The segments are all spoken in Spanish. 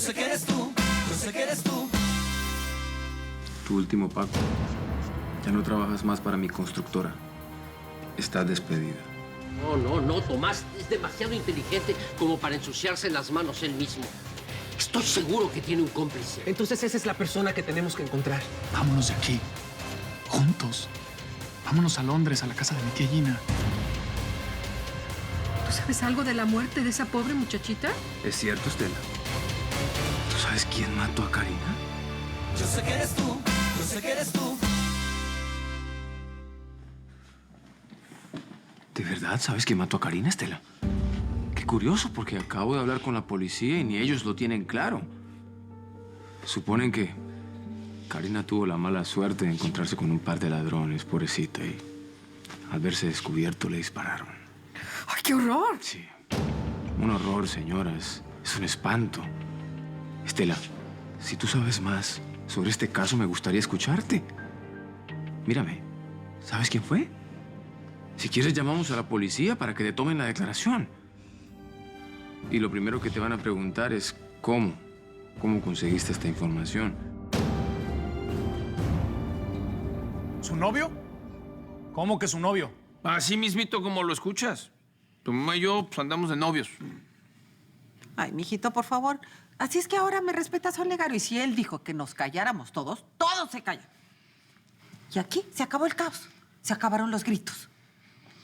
sé que eres tú, yo sé que eres tú. Tu último pacto. Ya no trabajas más para mi constructora. Estás despedida. No, Tomás es demasiado inteligente como para ensuciarse las manos él mismo. Estoy seguro que tiene un cómplice. Entonces esa es la persona que tenemos que encontrar. Vámonos de aquí. Juntos. Vámonos a Londres, a la casa de mi tía Gina. ¿Tú sabes algo de la muerte de esa pobre muchachita? ¿Es cierto, Estela? ¿Tú sabes quién mató a Karina? Yo sé que eres tú, yo sé que eres tú. ¿De verdad sabes quién mató a Karina, Estela? Qué curioso, porque acabo de hablar con la policía y ni ellos lo tienen claro. Suponen que Karina tuvo la mala suerte de encontrarse con un par de ladrones, pobrecita, y al verse descubierto le dispararon. ¡Ay, qué horror! Sí, un horror, señora. Es un espanto. Estela, si tú sabes más sobre este caso, me gustaría escucharte. Mírame, ¿sabes quién fue? Si quieres, llamamos a la policía para que te tomen la declaración. Y lo primero que te van a preguntar es cómo conseguiste esta información. ¿Su novio? ¿Cómo que su novio? Así mismito como lo escuchas. Tu mamá y yo pues, andamos de novios. Ay, mijito, por favor. Así es que ahora me respetas a Olegario. Y si él dijo que nos calláramos todos, todos se callan. Y aquí se acabó el caos. Se acabaron los gritos.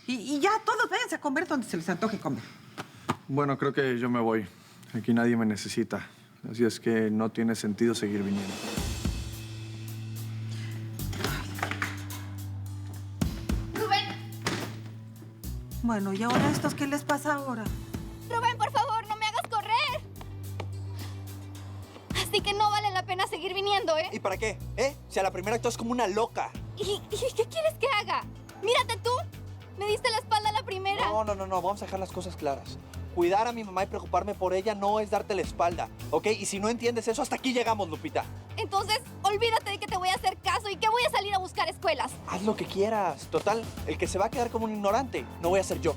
Y ya todos váyanse a comer donde se les antoje comer. Bueno, creo que yo me voy. Aquí nadie me necesita. Así es que no tiene sentido seguir viniendo. ¡Rubén! Bueno, ¿y ahora estos qué les pasa ahora? ¡Rubén, por favor, no me hagas correr! Así que no vale la pena seguir viniendo, ¿eh? ¿Y para qué? Si a la primera actúas como una loca. ¿Y qué quieres que haga? ¡Mírate tú! Me diste la espalda a la primera. No. Vamos a dejar las cosas claras. Cuidar a mi mamá y preocuparme por ella no es darte la espalda, ¿ok? Y si no entiendes eso, hasta aquí llegamos, Lupita. Entonces, olvídate de que te voy a hacer caso y que voy a salir a buscar escuelas. Haz lo que quieras. Total, el que se va a quedar como un ignorante no voy a ser yo.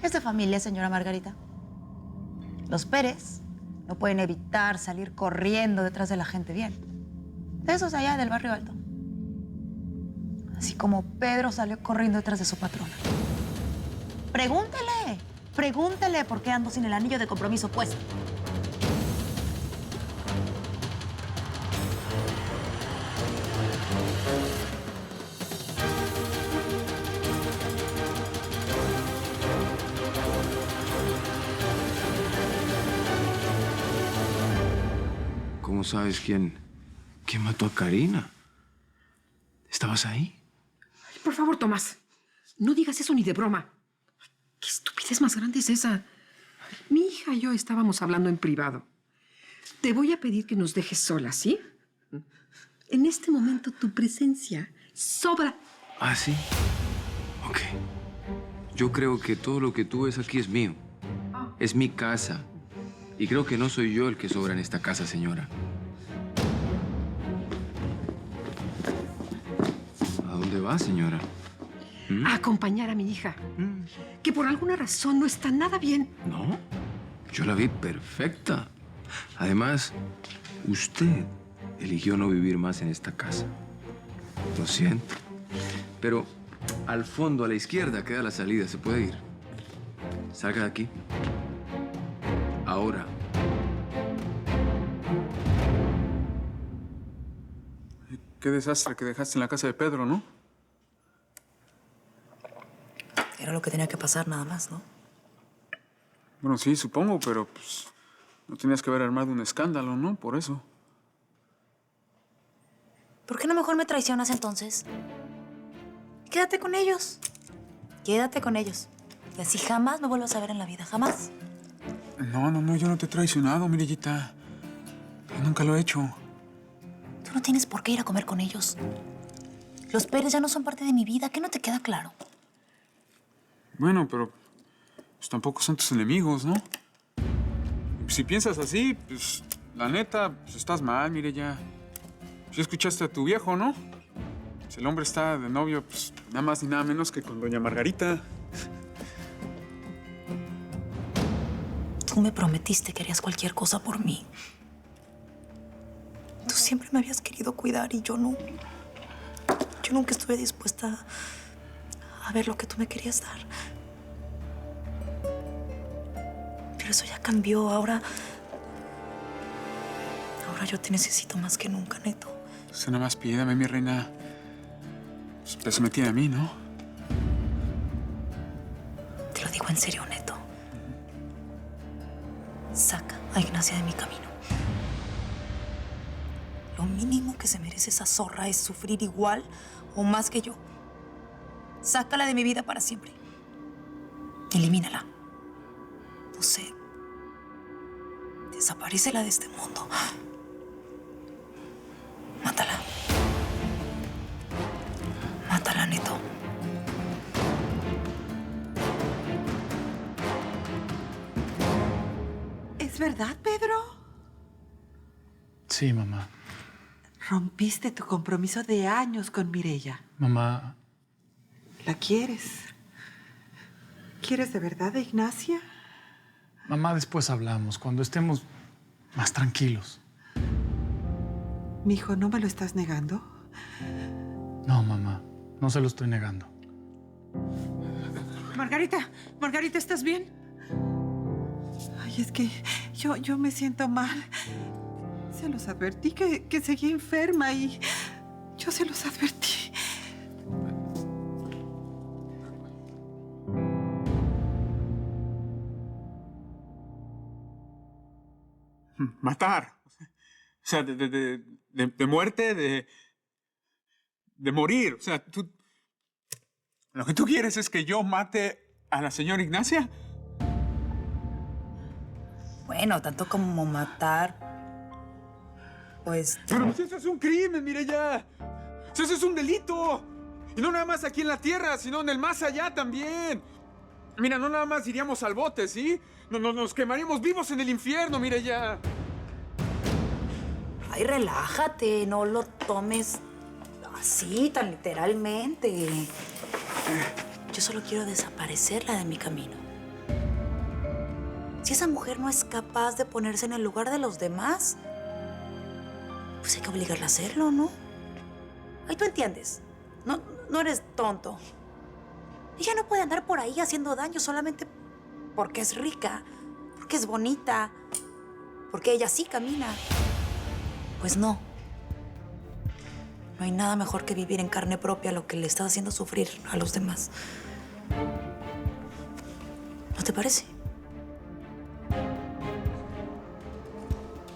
Es de familia, señora Margarita. Los Pérez no pueden evitar salir corriendo detrás de la gente bien. De esos allá del barrio alto. Así como Pedro salió corriendo detrás de su patrona. Pregúntele por qué ando sin el anillo de compromiso puesto. ¿Cómo sabes quién mató a Karina? ¿Estabas ahí? Ay, por favor, Tomás, no digas eso ni de broma. ¿Qué estupidez más grande es esa? Mi hija y yo estábamos hablando en privado. Te voy a pedir que nos dejes solas, ¿sí? En este momento tu presencia sobra. ¿Ah, sí? Ok. Yo creo que todo lo que tú ves aquí es mío. Es mi casa. Y creo que no soy yo el que sobra en esta casa, señora. ¿A dónde va, señora? A acompañar a mi hija, que por alguna razón no está nada bien. No, yo la vi perfecta. Además, usted eligió no vivir más en esta casa. Lo siento. Pero al fondo, a la izquierda, queda la salida. ¿Se puede ir? Salga de aquí. Ahora. Qué desastre que dejaste en la casa de Pedro, ¿no? Era lo que tenía que pasar nada más, ¿no? Bueno, sí, supongo, pero pues no tenías que haber armado un escándalo, ¿no? Por eso. ¿Por qué no mejor me traicionas entonces? Quédate con ellos. Quédate con ellos. Y así jamás me vuelvas a ver en la vida, jamás. No, yo no te he traicionado, Mirellita. Yo nunca lo he hecho. Tú no tienes por qué ir a comer con ellos. Los Pérez ya no son parte de mi vida. ¿Qué no te queda claro? Bueno, pero pues tampoco son tus enemigos, ¿no? Si piensas así, pues la neta, pues estás mal, Mireya. Ya escuchaste a tu viejo, ¿no? Si el hombre está de novio, pues nada más ni nada menos que con doña Margarita. Tú me prometiste que harías cualquier cosa por mí. Tú siempre me habías querido cuidar y yo no. Yo nunca estuve dispuesta a ver lo que tú me querías dar. Pero eso ya cambió. Ahora yo te necesito más que nunca, Neto. Usted nada más pídame, mi reina. Usted se me tiene a mí, ¿no? Te lo digo en serio, Neto. Saca a Ignacia de mi camino. Lo mínimo que se merece esa zorra es sufrir igual o más que yo. Sácala de mi vida para siempre. Elimínala. No sé. Desaparécela de este mundo. Mátala. Mátala, Neto. ¿Es verdad, Pedro? Sí, mamá. Rompiste tu compromiso de años con Mireya. Mamá, ¿La quieres? ¿Quieres de verdad a Ignacia? mamá, después hablamos, cuando estemos más tranquilos. Mijo, ¿no me lo estás negando? No, mamá, no se lo estoy negando. Margarita, ¿estás bien? Ay, es que yo me siento mal. Se los advertí que seguía enferma y yo se los advertí. Matar. O sea, de muerte, de morir. O sea, tú... ¿Lo que tú quieres es que yo mate a la señora Ignacia? Bueno, tanto como matar, pues... Pero pues eso es un crimen, Mireya. Eso es un delito. Y no nada más aquí en la tierra, sino en el más allá también. Mira, no nada más iríamos al bote, ¿sí? Nos quemaríamos vivos en el infierno, Mireya. Ay, relájate, no lo tomes así, tan literalmente. Yo solo quiero desaparecerla de mi camino. Si esa mujer no es capaz de ponerse en el lugar de los demás, pues hay que obligarla a hacerlo, ¿no? Ay, tú entiendes. No eres tonto. Ella no puede andar por ahí haciendo daño solamente porque es rica, porque es bonita, porque ella sí camina. Pues no. No hay nada mejor que vivir en carne propia lo que le estás haciendo sufrir a los demás. ¿No te parece?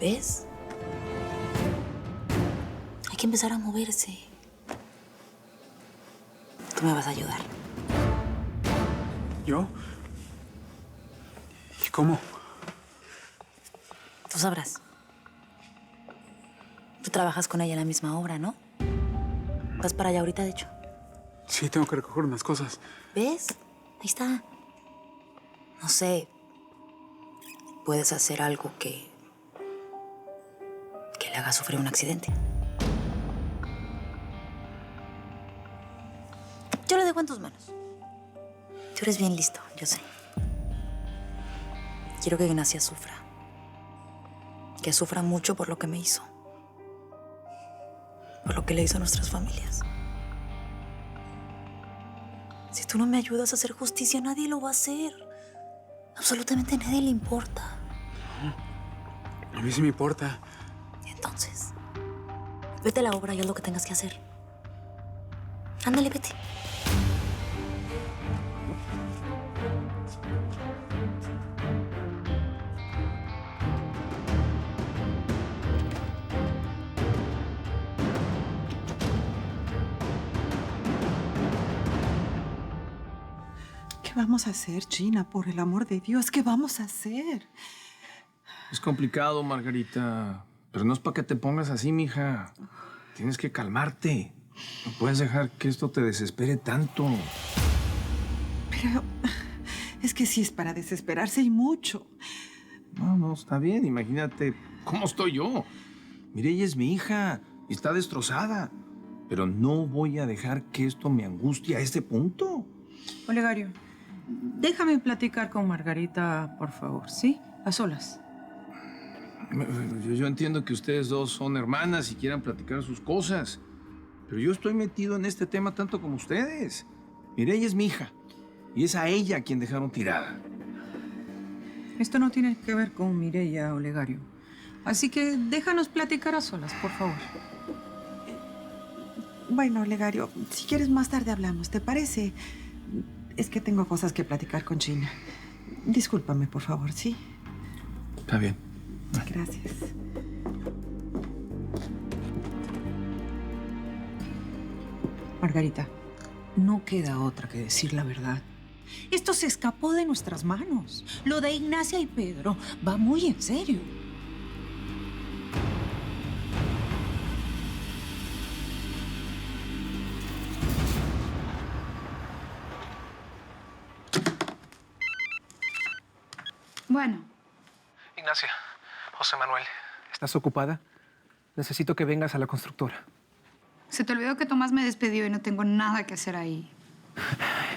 ¿Ves? Hay que empezar a moverse. Tú me vas a ayudar. ¿Yo? ¿Y cómo? Tú sabrás. Tú trabajas con ella en la misma obra, ¿no? Vas para allá ahorita, de hecho. Sí, tengo que recoger unas cosas. ¿Ves? Ahí está. No sé. Puedes hacer algo que le haga sufrir un accidente. Yo lo dejo en tus manos. Tú eres bien listo, yo sé. Quiero que Ignacia sufra. Que sufra mucho por lo que me hizo. Por lo que le hizo a nuestras familias. Si tú no me ayudas a hacer justicia, nadie lo va a hacer. Absolutamente a nadie le importa. A mí sí me importa. Entonces, vete a la obra y haz lo que tengas que hacer. Ándale, vete. ¿Qué vamos a hacer, Gina? Por el amor de Dios, ¿qué vamos a hacer? Es complicado, Margarita. Pero no es para que te pongas así, mija. Tienes que calmarte. No puedes dejar que esto te desespere tanto. Pero es que sí es para desesperarse y mucho. No, está bien. Imagínate cómo estoy yo. Mireya es mi hija y está destrozada. Pero no voy a dejar que esto me angustie a este punto. Olegario, déjame platicar con Margarita, por favor, ¿sí? A solas. Yo entiendo que ustedes dos son hermanas y quieran platicar sus cosas, pero yo estoy metido en este tema tanto como ustedes. Mireya es mi hija y es a ella a quien dejaron tirada. Esto no tiene que ver con Mireya, Olegario. Así que déjanos platicar a solas, por favor. Bueno, Olegario, si quieres más tarde hablamos, ¿te parece? Es que tengo cosas que platicar con Gina. Discúlpame, por favor, ¿sí? Está bien. Gracias. Margarita, no queda otra que decir la verdad. Esto se escapó de nuestras manos. Lo de Ignacia y Pedro va muy en serio. Bueno, Ignacia, José Manuel, ¿estás ocupada? Necesito que vengas a la constructora. se te olvidó que Tomás me despidió y no tengo nada que hacer ahí.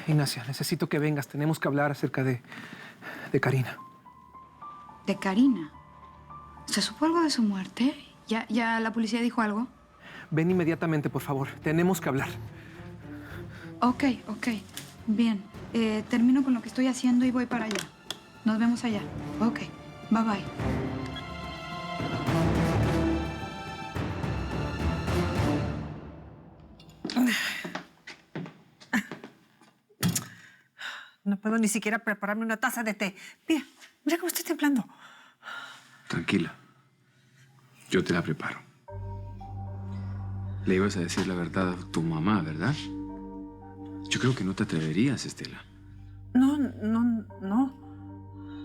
Ignacia, necesito que vengas. Tenemos que hablar acerca de Karina. ¿De Karina? ¿Se supo algo de su muerte? ¿Ya la policía dijo algo? Ven inmediatamente, por favor. Tenemos que hablar. Ok. Bien. Termino con lo que estoy haciendo y voy para allá. Nos vemos allá. Ok. Bye, bye. No puedo ni siquiera prepararme una taza de té. Mira cómo estoy temblando. Tranquila. Yo te la preparo. Le ibas a decir la verdad a tu mamá, ¿verdad? Yo creo que no te atreverías, Estela. No.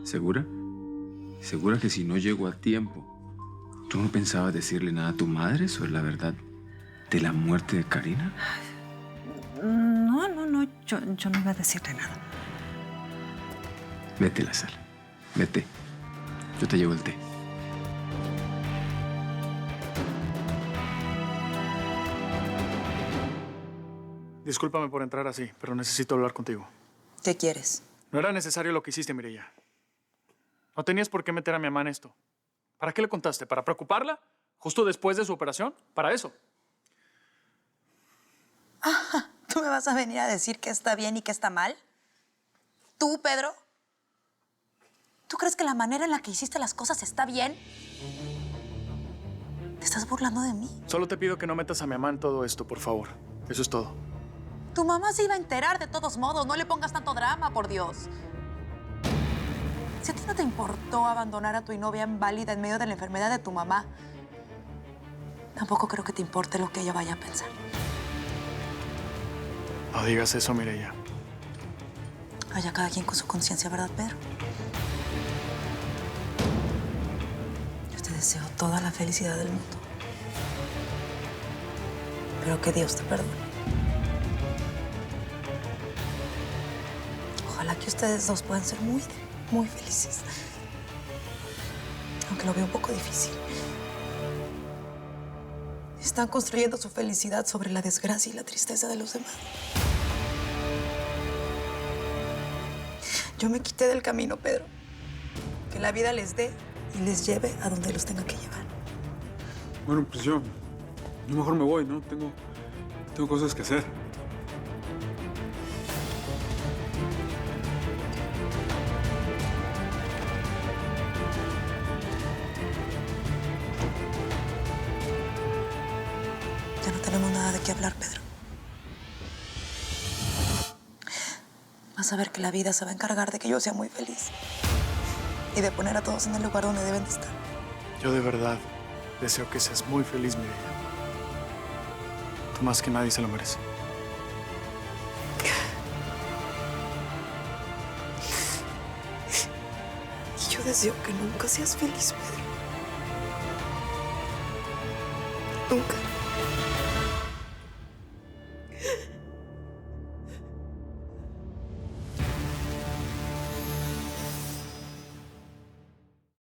¿Segura? ¿Segura que si no llego a tiempo, tú no pensabas decirle nada a tu madre sobre la verdad de la muerte de Karina? No. Yo no iba a decirle nada. Vete a la sala. Vete. Yo te llevo el té. Discúlpame por entrar así, pero necesito hablar contigo. ¿Qué quieres? No era necesario lo que hiciste, Mireya. No tenías por qué meter a mi mamá en esto. ¿Para qué le contaste? ¿Para preocuparla? ¿Justo después de su operación? Para eso. ¿Tú me vas a venir a decir qué está bien y qué está mal? ¿Tú, Pedro? ¿Tú crees que la manera en la que hiciste las cosas está bien? ¿Te estás burlando de mí? Solo te pido que no metas a mi mamá en todo esto, por favor. Eso es todo. Tu mamá se iba a enterar de todos modos. No le pongas tanto drama, por Dios. Si a ti no te importó abandonar a tu novia inválida en medio de la enfermedad de tu mamá, tampoco creo que te importe lo que ella vaya a pensar. No digas eso, Mireya. Vaya cada quien con su conciencia, ¿verdad, Pedro? Yo te deseo toda la felicidad del mundo. Pero que Dios te perdone. Ojalá que ustedes dos puedan ser muy felices. Aunque lo veo un poco difícil. Están construyendo su felicidad sobre la desgracia y la tristeza de los demás. Yo me quité del camino, Pedro. Que la vida les dé y les lleve a donde los tenga que llevar. Bueno, pues yo mejor me voy, ¿no? Tengo cosas que hacer. Ya no tenemos nada de qué hablar, Pedro. Vas a ver que la vida se va a encargar de que yo sea muy feliz. Y de poner a todos en el lugar donde deben de estar. Yo de verdad deseo que seas muy feliz, Mireya. Tú más que nadie se lo merece. Y yo deseo que nunca seas feliz, Pedro. Nunca.